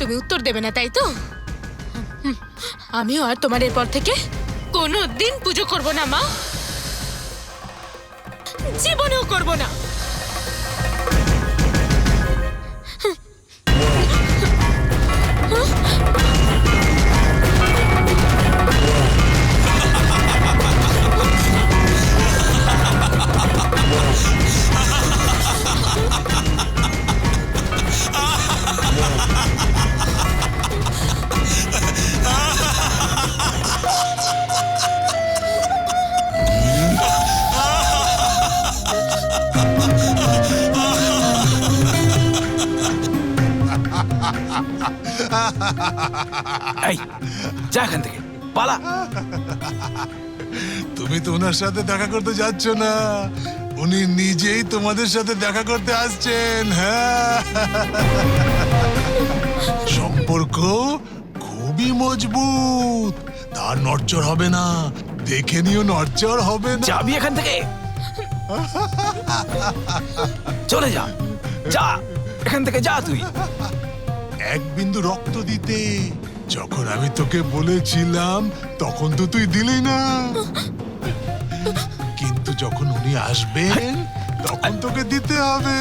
তুমি উত্তর দেবে না, তাই তো? আমিও আর তোমার এরপর থেকে কোনো দিন পুজো করব না মা, জীবনেও করব না। এই যা এখান থেকে, পালা। তুমি তো ওনার সাথে দেখা করতে যাচ্ছ না, উনি নিজেই তোমাদের সাথে দেখা করতে আসছেন। হ্যাঁ, সম্পর্ক খুবই মজবুত, তার নড়চড় হবে না, দেখে নিও নড়চড় হবে না। যাবি এখান থেকে, চলে যা, যা এখান থেকে, যা তুই। এক বিন্দু রক্ত দিতে যখন আমি তোকে বলেছিলাম তখন তো তুই দিলি না, কিন্তু যখন উনি আসবেন তখন তোকে দিতে হবে।